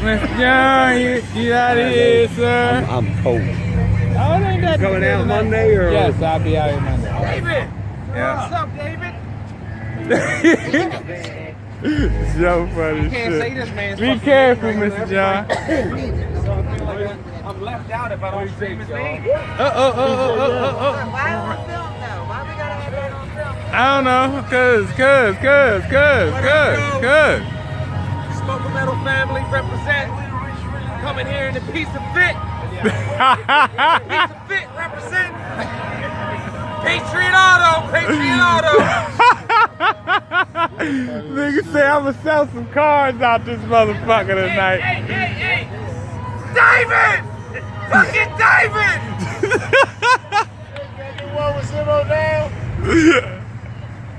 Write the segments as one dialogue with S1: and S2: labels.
S1: Mr. Young, you out of here, sir.
S2: I'm cold.
S1: Oh, it ain't that
S2: Coming out Monday or?
S1: Yes, I'll be out here Monday.
S3: David!
S1: Yeah.
S3: What's up, David?
S1: So funny
S3: I can't
S1: shit.
S3: say this man's
S1: Be
S3: fucking
S1: careful,
S3: name right
S1: Mr.
S3: now.
S1: John.
S3: So I feel like I'm left out if I don't say his name.
S1: Why on film though? Why we gotta have that on film? I don't know, cause.
S3: Smokin Metal family represent. Coming here in a piece of fit. Piece of fit represent. Patriot Auto.
S1: Nigga say I'ma sell some cars out this motherfucker tonight.
S3: Hey! David! Fucking David!
S4: Get one with 0 down.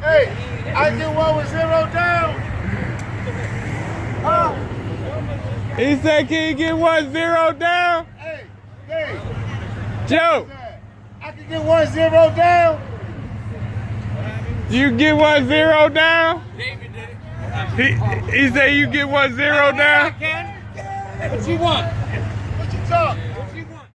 S4: Hey, I get one with 0 down.
S1: He said, can you get 1-0 down?
S4: Hey,
S1: Joe,
S4: I can get 1-0 down.
S1: you get 1-0 down?
S3: David did it.
S1: He said you get 1-0 down?
S3: What you want?
S4: What you talk?
S3: What you want?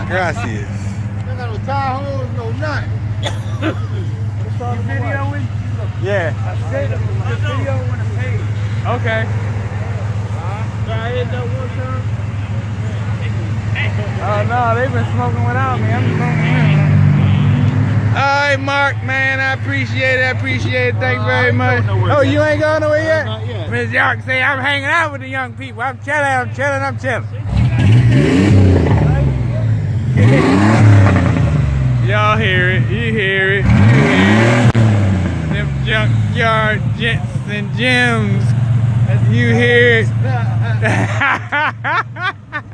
S1: Gracias.
S4: I got no tie holes, no nothing.
S3: Videoing?
S1: Yeah.
S3: I said the video on the page.
S1: Okay.
S3: I hit that one time.
S1: Oh no, they've been smoking without me. I'm smoking here. All right, Mark, man, I appreciate it. Thank you very much. Oh, you ain't going nowhere yet?
S3: Not yet.
S1: Miss York say I'm hanging out with the young people. I'm chilling. Y'all hear it. You hear it. Them junkyard gents and gems. You hear it.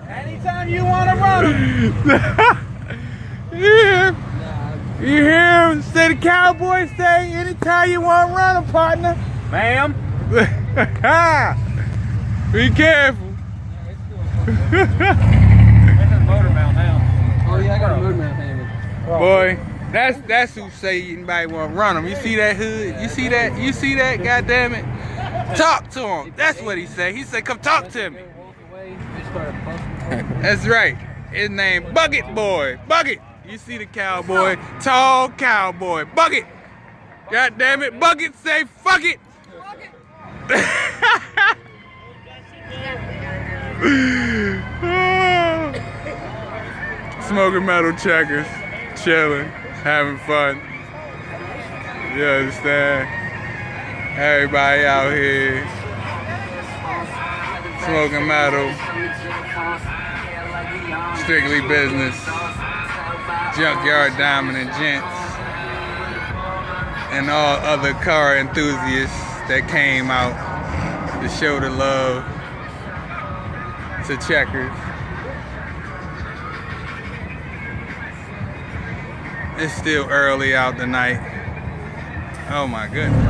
S3: Anytime you want to run them.
S1: Yeah. You hear him say the cowboy say, anytime you want to run a partner.
S3: Ma'am.
S1: Be careful.
S3: Motor mount now. Oh yeah, I got a motor mount handy.
S1: Boy, that's who say anybody want to run him. You see that hood? You see that? God damn it. Talk to him. That's what he say. He said, come talk to me. That's right. His name Bucket Boy. Bucket. You see the cowboy, tall cowboy. Bucket. God damn it. Bucket say fuck it. Smoking metal checkers, chilling, having fun. You understand? Everybody out here smoking metal, strictly business, junkyard diamond and gents, and all other car enthusiasts that came out to show the love to Checkers. It's still early out tonight. Oh my goodness.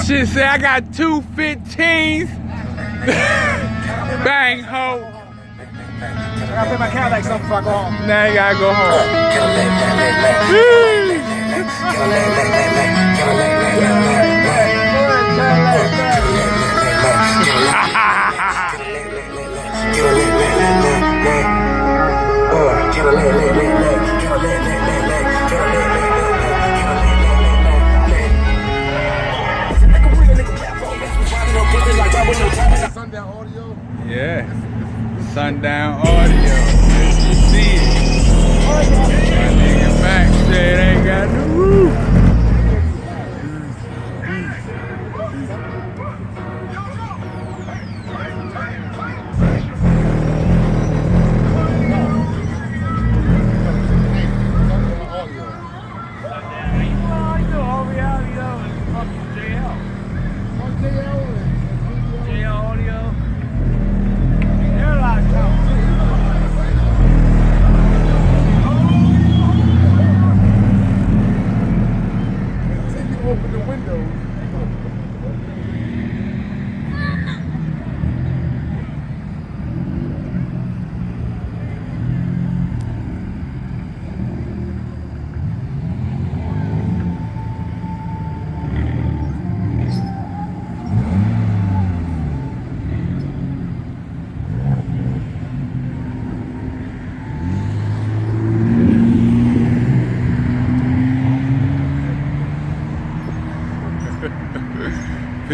S1: Shit say I got 2 15s. Bang ho.
S3: I gotta pay my Cadillac something before I go home.
S1: Now you gotta go home.
S4: Sundown audio.
S1: Yeah. Sundown audio. You see it. My nigga back said ain't got no roof.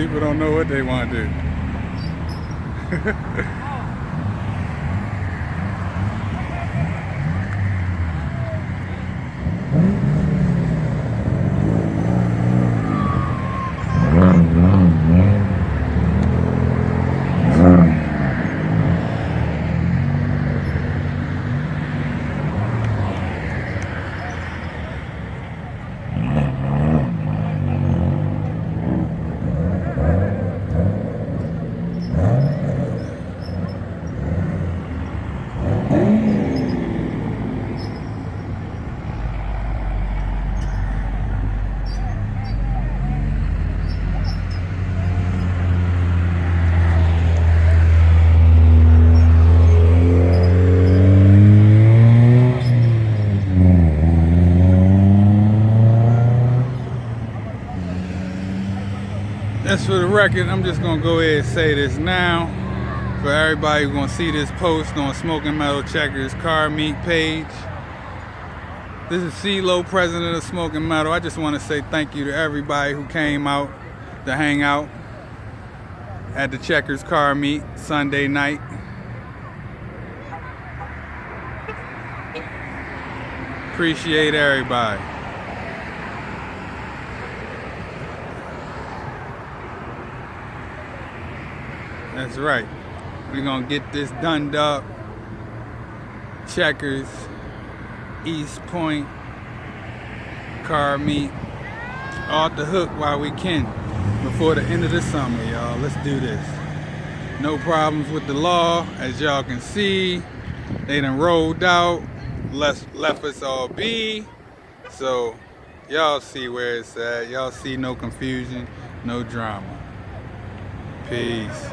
S1: People don't know what they want to do. That's for the record. I'm just gonna go ahead and say this now for everybody who's gonna see this post on Smokin Metal Checkers car meet page. This is CeeLo, president of Smokin Metal. I just want to say thank you to everybody who came out to hang out at the Checkers car meet Sunday night. Appreciate everybody. That's right. We're gonna get this done, dog. Checkers, East Point, car meet, off the hook while we can before the end of the summer, y'all. Let's do this. No problems with the law, as y'all can see. They done rolled out, left us all be. So y'all see where it's at. Y'all see no confusion, no drama. Peace.